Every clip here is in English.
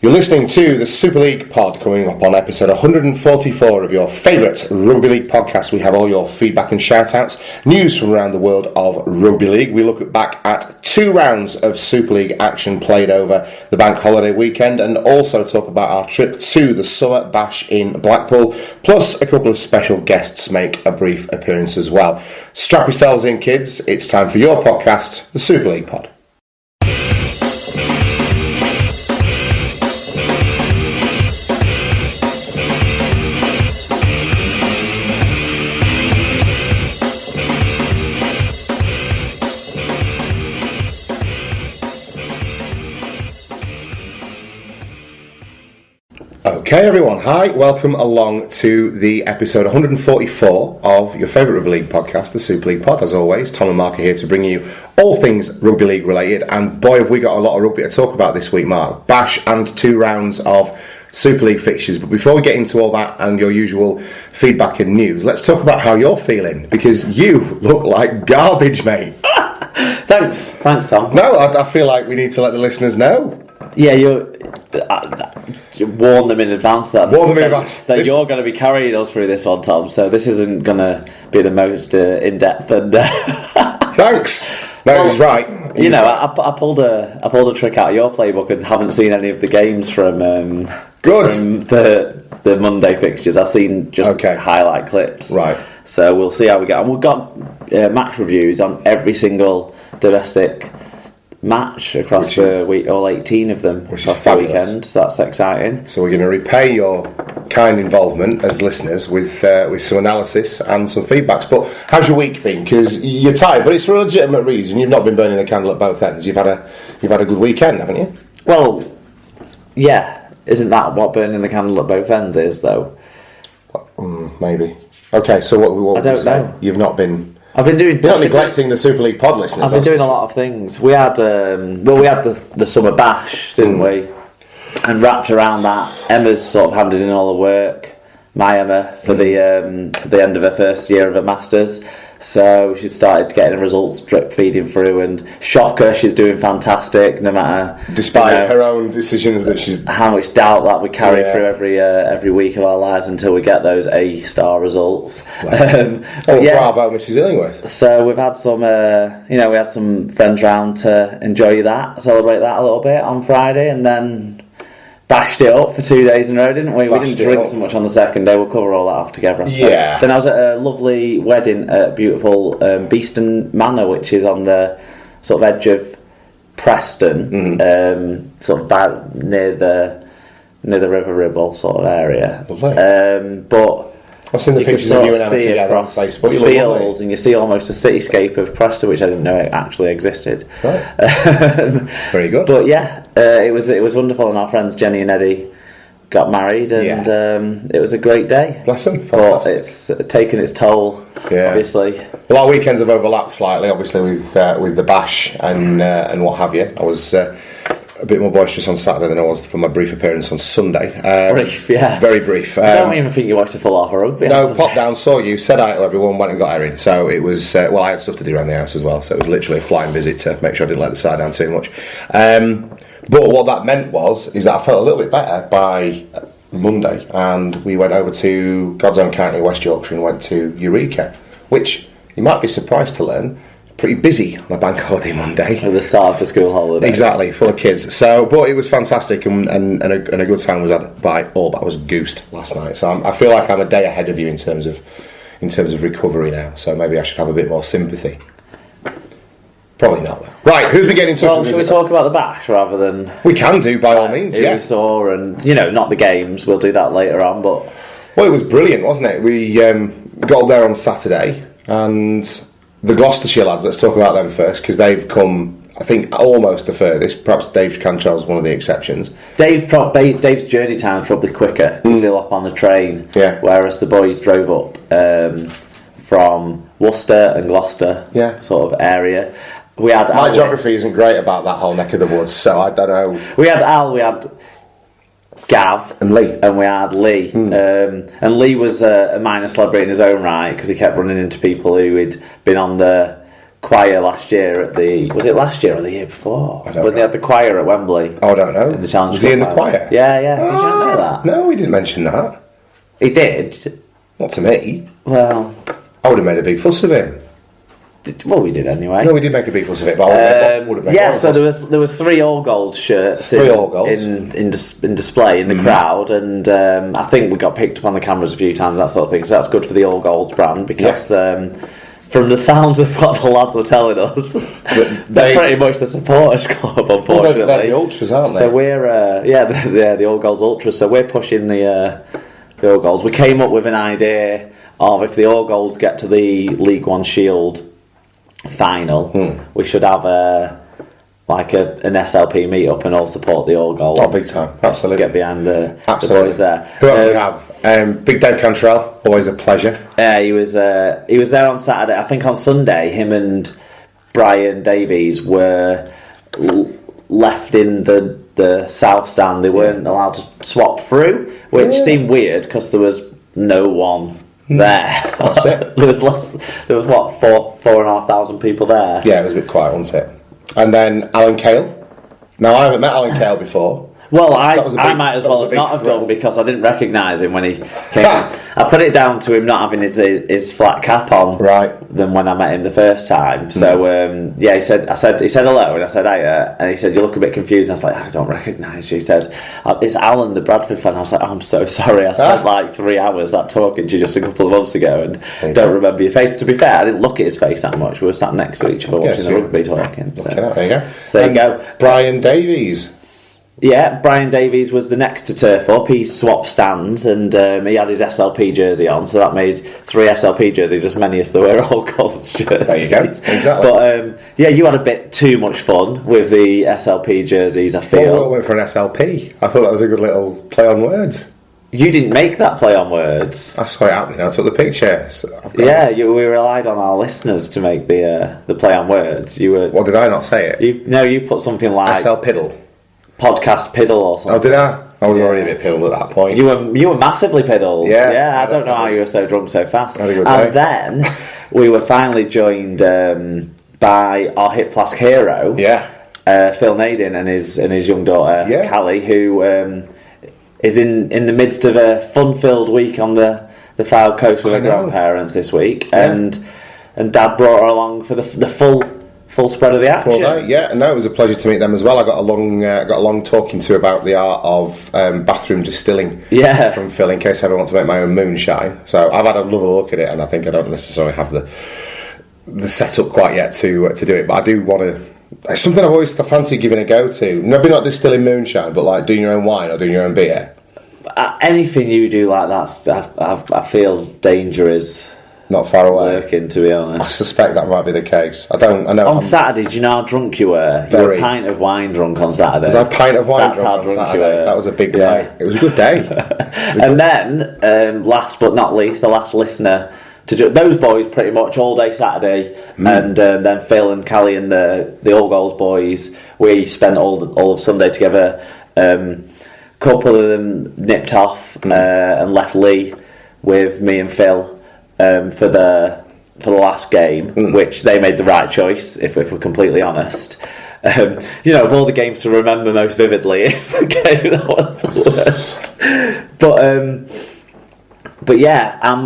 You're listening to the Super League pod, coming up on episode 144 of your favourite Rugby League podcast. We have all your feedback and shout-outs, news from around the world of Rugby League. We look back at 2 rounds of Super League action played over the bank holiday weekend, and also talk about our trip to the Summer Bash in Blackpool, plus a couple of special guests make a brief appearance as well. Strap yourselves in, kids. It's time for your podcast, the Super League pod. Okay everyone, hi, welcome along to the episode 144 of your favourite Rugby League podcast, the Super League pod. As always, Tom and Mark are here to bring you all things Rugby League related, and boy have we got a lot of rugby to talk about this week, Mark. Bash and 2 rounds of Super League fixtures. But before we get into all that and your usual feedback and news, let's talk about how you're feeling, because you look like garbage, mate. Thanks Tom. No, I feel like we need to let the listeners know. Yeah, you warn them in advance that you're going to be carrying us through this one, Tom. So this isn't going to be the most in-depth and. Thanks. No, he's right. I pulled a trick out of your playbook and haven't seen any of the games from the Monday fixtures. I've seen just highlight clips. Right. So we'll see how we get on. We've got match reviews on every single domestic match across the week, all 18 of them across the weekend, so that's exciting. So we're going to repay your kind involvement as listeners with some analysis and some feedbacks. But how's your week been? Because you're tired, but it's for a legitimate reason. You've not been burning the candle at both ends. You've had a good weekend, haven't you? Well, yeah. Isn't that what burning the candle at both ends is, though? Maybe. Okay, so what I don't know. You've not been. I've been doing. You're not neglecting the Super League pod listeners. I've been doing a lot of things. We had the Summer Bash, didn't we? And wrapped around that, Emma's sort of handed in all the work. My Emma for the end of her first year of her masters. So she started getting results drip feeding through, and shocker, she's doing fantastic. No matter, despite her own decisions that she's how much doubt that we carry through every week of our lives until we get those A-star results. Bravo, Mrs. Illingworth. So we've had some, we had some friends round to enjoy that, celebrate that a little bit on Friday, and then bashed it up for 2 days in a row, didn't we? We didn't drink so much on the second day. We'll cover all that off together, I suppose. Yeah. Then I was at a lovely wedding at beautiful Beeston Manor, which is on the sort of edge of Preston, sort of near the River Ribble sort of area. Lovely. But I've seen the pictures of you and Anna together on Facebook. You fields, and you see almost a cityscape of Preston, which I didn't know it actually existed. Right. Very good. But yeah, it was wonderful, and our friends Jenny and Eddie got married, and it was a great day. Bless them. Fantastic. But it's taken its toll, obviously. Well, our weekends have overlapped slightly, obviously, with the bash and what have you. I was a bit more boisterous on Saturday than I was for my brief appearance on Sunday. Brief, yeah. Very brief. I don't even think you watched a full half of rugby. No, popped down, saw you, said hi to everyone, went and got Erin. So it was, I had stuff to do around the house as well, so it was literally a flying visit to make sure I didn't let the side down too much. But what that meant is that I felt a little bit better by Monday, and we went over to God's Own County, West Yorkshire, and went to Eureka, which you might be surprised to learn, pretty busy on a bank holiday Monday. At the start of the school holiday. Exactly, full of kids. So, but it was fantastic, and a good time was had by all. But I was goosed last night, so I feel like I'm a day ahead of you in terms of recovery now. So maybe I should have a bit more sympathy. Probably not though. Right, who's been getting in touch with us? Should we talk about the bash rather than? We can do by all means. We saw, and not the games. We'll do that later on, but. Well, it was brilliant, wasn't it? We got there on Saturday, and the Gloucestershire lads, let's talk about them first, because they've come, I think, almost the furthest. Perhaps Dave Cantrell's one of the exceptions. Dave's journey time is probably quicker, because he'll hop on the train, whereas the boys drove up from Worcester and Gloucester sort of area. My geography isn't great about that whole neck of the woods, so I don't know. We had Al, we had Gav and Lee, and we had Lee, and Lee was a minor celebrity in his own right, because he kept running into people who had been on the choir last year at the... Was it last year or the year before? I don't know. When they had the choir at Wembley. Oh, I don't know. In the Challenge Was he in the choir? Yeah. Did you not know that? No, he didn't mention that. He did. Not to me. Well... I would have made a big fuss of him. Well, we did anyway. No, we did make a big fuss of it, but I would have made yeah, so there was 3 all gold shirts in display in the crowd, and I think we got picked up on the cameras a few times, that sort of thing. So that's good for the all golds brand because from the sounds of what the lads were telling us, they're pretty much the supporters club, unfortunately. Well, they're the ultras, aren't they? So we're the all golds ultras. So we're pushing the all golds. We came up with an idea of if the all golds get to the League One Shield final, we should have an SLP meet up and all support the all golds. Oh, big time, absolutely. Get behind the boys there. Who else do we have? Big Dave Cantrell, always a pleasure. He was there on Saturday. I think on Sunday, him and Brian Davies were left in the south stand. They weren't allowed to swap through, which seemed weird because there was no one there. That's it. There was 4,500 people there. Yeah, it was a bit quiet, wasn't it? And then Alan Cale. Now, I haven't met Alan Cale before. Well, I might as well not have done because I didn't recognise him when he came. I put it down to him not having his flat cap on, than when I met him the first time. So he said hello, and I said hiya, and he said you look a bit confused. And I was like, I don't recognise you. He said it's Alan, the Bradford fan. I was like, I'm so sorry. I spent like 3 hours talking to you just a couple of months ago, and don't remember your face. To be fair, I didn't look at his face that much. We were sat next to each other watching the rugby talking. So. There you go. So there you go. Brian Davies. Yeah, Brian Davies was the next to turf up. He swapped stands and he had his SLP jersey on, so that made 3 SLP jerseys as many as there were all gold shirts. There you go, exactly. But you had a bit too much fun with the SLP jerseys, I feel. Well, we went for an SLP. I thought that was a good little play on words. You didn't make that play on words. I saw it happening. I took the picture. So we relied on our listeners to make the play on words. Well, did I not say it? You put something like SL Piddle. Podcast piddle or something. Oh, did I? I was already a bit piddled at that point. You were massively piddled. Yeah. I don't know how you were so drunk so fast. Had a good and then we were finally joined by our hip flask hero, Phil Nadin and his young daughter Callie, who is in the midst of a fun-filled week on the Fylde coast with her grandparents this week, and Dad brought her along for the full spread of the action. It was a pleasure to meet them as well. I got a long talking to about the art of bathroom distilling from Phil, in case I ever want to make my own moonshine. So I've had another look at it, and I think I don't necessarily have the setup quite yet to do it, but I do want to. It's something I've always fancied giving a go to. Maybe not distilling moonshine, but like doing your own wine or doing your own beer. Anything you do like that, I feel danger is not far away. Lurking, to be honest. I suspect that might be the case. I know. On Saturday, do you know how drunk you were? You were a pint of wine drunk on Saturday. Was I a pint of wine drunk on Saturday? You were. That was a big day. It was a good day. And then, last but not least, the last listener to those boys pretty much all day Saturday, and then Phil and Callie and the All Goals boys. We spent all of Sunday together. Couple of them nipped off and left Lee with me and Phil. For the last game, which they made the right choice, if we're completely honest. Of all the games to remember most vividly, it's the game that was the worst. But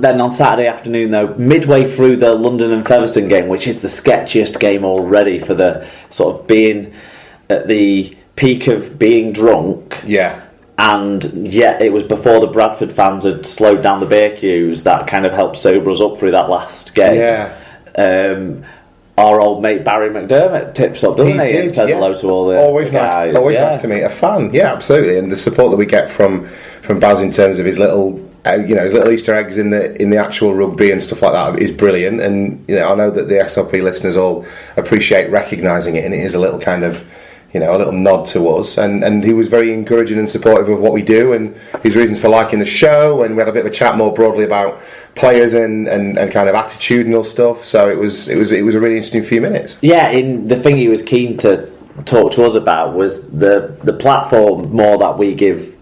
then on Saturday afternoon, though, midway through the London and Featherstone game, which is the sketchiest game already for the sort of being at the peak of being drunk. Yeah. And it was before the Bradford fans had slowed down the beer queues that kind of helped sober us up through that last game. Yeah. Our old mate Barry McDermott tips up, doesn't he? And says hello to all the guys. Always nice to meet a fan. Yeah, absolutely. And the support that we get from Baz in terms of his little his little Easter eggs in the actual rugby and stuff like that is brilliant. And I know that the SLP listeners all appreciate recognising it, and it is a little kind of a little nod to us, and he was very encouraging and supportive of what we do and his reasons for liking the show, and we had a bit of a chat more broadly about players and kind of attitudinal stuff. So it was a really interesting few minutes. Yeah, the thing he was keen to talk to us about was the platform more that we give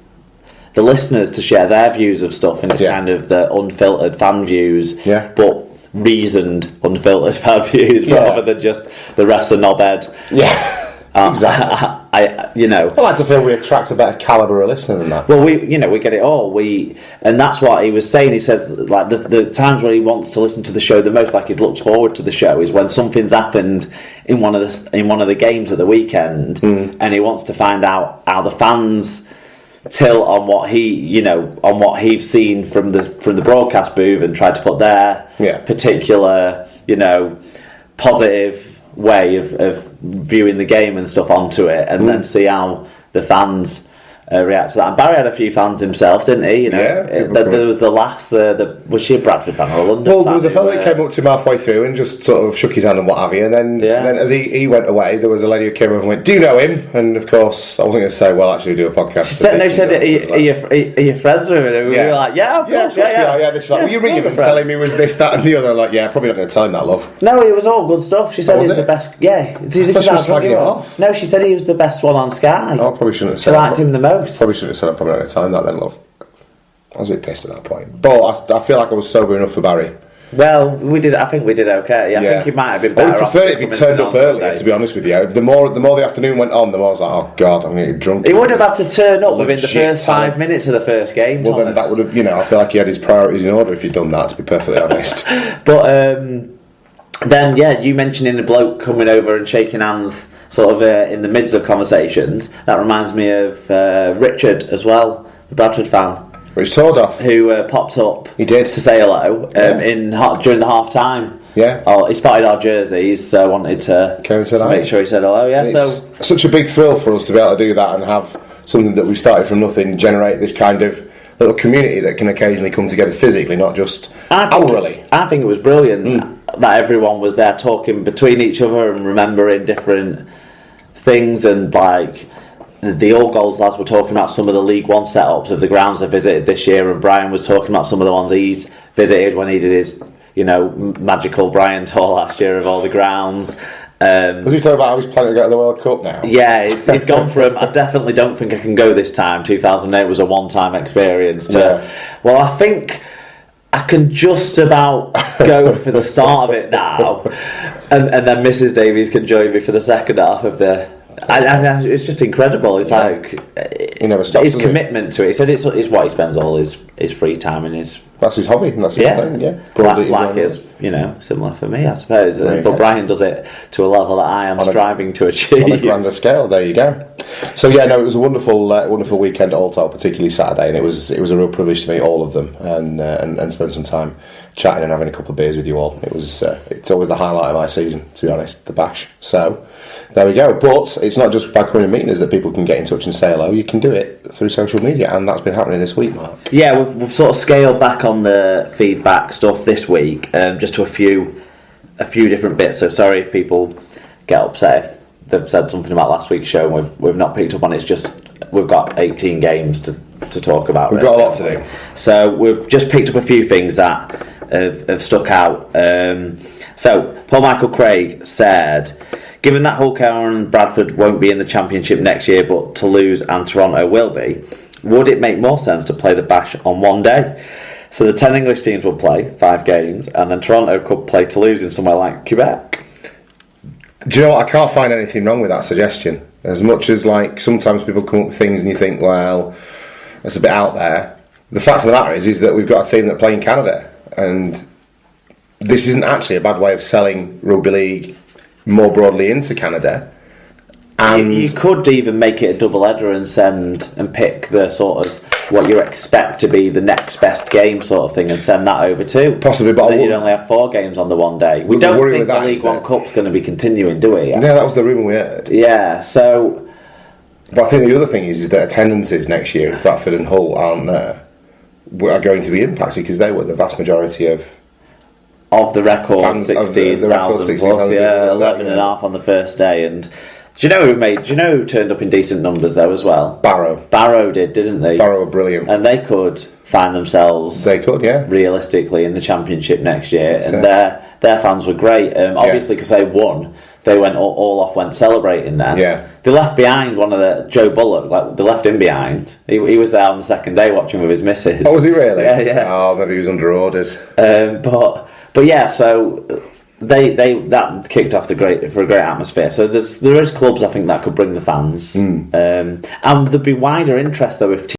the listeners to share their views of stuff, and it's kind of the unfiltered fan views. Yeah. But reasoned, unfiltered fan views rather than just the rest of knobhead. Yeah. Exactly. I like to feel we attract a better calibre of listener than that. Well, we get it all. And that's what he was saying. He says like the times where he wants to listen to the show the most, like he looks forward to the show, is when something's happened in one of the games at the weekend, and he wants to find out how the fans tilt on what he's seen from the broadcast booth and tried to put their particular positive way of viewing the game and stuff onto it, and then see how the fans react to that. And Barry had a few fans himself, didn't he? There was the last. Was she a Bradford fan or a London fan? Well, there was a fellow that came up to him halfway through and just sort of shook his hand and what have you. And then as he went away, there was a lady who came over and went, "Do you know him?" And of course, I wasn't going to say, "Well, actually, do a podcast." She said, "Are you friends with him?" And we were like, "Yeah, of course, yeah." She's like, "Will you ring him and tell him he was this, that, and the other?" I'm like, "Yeah, probably not going to tell him that, love." No, it was all good stuff. She said he's the best. Yeah, this is how slagging it off. No, she said he was the best one on Sky. Oh, I probably shouldn't have said. She liked him the most. Probably shouldn't have said. I'm probably not going to tell him that then, love. I was a bit pissed at that point, but I feel like I was sober enough for Barry. Well, I think we did okay. I think he might have been better. I would prefer it if he turned up earlier, to be honest with you. The more the afternoon went on, the more I was like, oh God, I'm going to get drunk. He would have had to turn up within the first 5 minutes of the first game. Well, then that would have, I feel like he had his priorities in order if he'd done that, to be perfectly honest. But then, you mentioning the bloke coming over and shaking hands sort of in the midst of conversations, that reminds me of Richard as well, the Bradford fan. Rich Tordoff, who popped up. He did to say hello during the half time. Yeah. Oh, he spotted our jerseys, so wanted to make sure he said hello. Yeah. It's such a big thrill for us to be able to do that and have something that we started from nothing generate this kind of little community that can occasionally come together physically, not just hourly. I think it was brilliant that everyone was there talking between each other and remembering different things, and like the All Goals lads were talking about some of the League One setups of the grounds they visited this year, and Brian was talking about some of the ones he's visited when he did his magical Brian tour last year of all the grounds. Was he talking about how he's planning to go to the World Cup now? Yeah, he's gone from I definitely don't think I can go this time, 2008 was a one-time experience, to well, I think I can just about go for the start of it now, and then Mrs Davies can join me for the second half of the... it's just incredible. It's like he never stops, his commitment to it. He said it's what he spends all his free time in. That's his hobby, and that's his thing. Like it's similar for me, I suppose. But Brian does it to a level that I am striving to achieve on a grander scale. There you go. So it was a wonderful weekend at All Talk, particularly Saturday, and it was a real privilege to meet all of them and spend some time chatting and having a couple of beers with you all. It's always the highlight of my season, to be honest, the bash. So there we go. But it's not just by coming and meeting us that people can get in touch and say hello. You can do it through social media, and that's been happening this week, Mark. Yeah, we've sort of scaled back on the feedback stuff this week, just to a few different bits. So sorry if people get upset if they've said something about last week's show and we've not picked up on it. It's just we've got 18 games to talk about. We've got a lot to do. So we've just picked up a few things that have stuck out. So Paul Michael Craig said, given that Hull and Bradford won't be in the Championship next year, but Toulouse and Toronto will be, would it make more sense to play the Bash on one day? So the 10 English teams will play 5 games, and then Toronto could play Toulouse in somewhere like Quebec. Do you know what? I can't find anything wrong with that suggestion. As much as sometimes people come up with things and you think, well, that's a bit out there. The fact of the matter is that we've got a team that play in Canada, and this isn't actually a bad way of selling rugby league more broadly into Canada. And you could even make it a double header and pick the sort of what you expect to be the next best game sort of thing and send that over too. Possibly, but then you'd only have 4 games on the one day. We don't think the League One Cup's going to be continuing, do we? Yeah, that was the rumour we heard. Yeah, so... But I think the other thing is that attendances next year, if Bradford and Hull aren't there, are going to be impacted because they were the vast majority of the record 16,000 plus, 11 and a half on the first day. And do you know who turned up in decent numbers though as well? Barrow did, didn't they? Barrow were brilliant, and they could find themselves. They could, realistically in the Championship next year, and their fans were great. Obviously, because they won, they went celebrating then. Yeah, they left behind one of the Joe Bullock. They left him behind. He was there on the second day watching with his missus. Oh, was he really? Yeah. Oh, maybe he was under orders. But yeah, so they that kicked off for a great atmosphere. So there is clubs I think that could bring the fans, and there'd be wider interest though if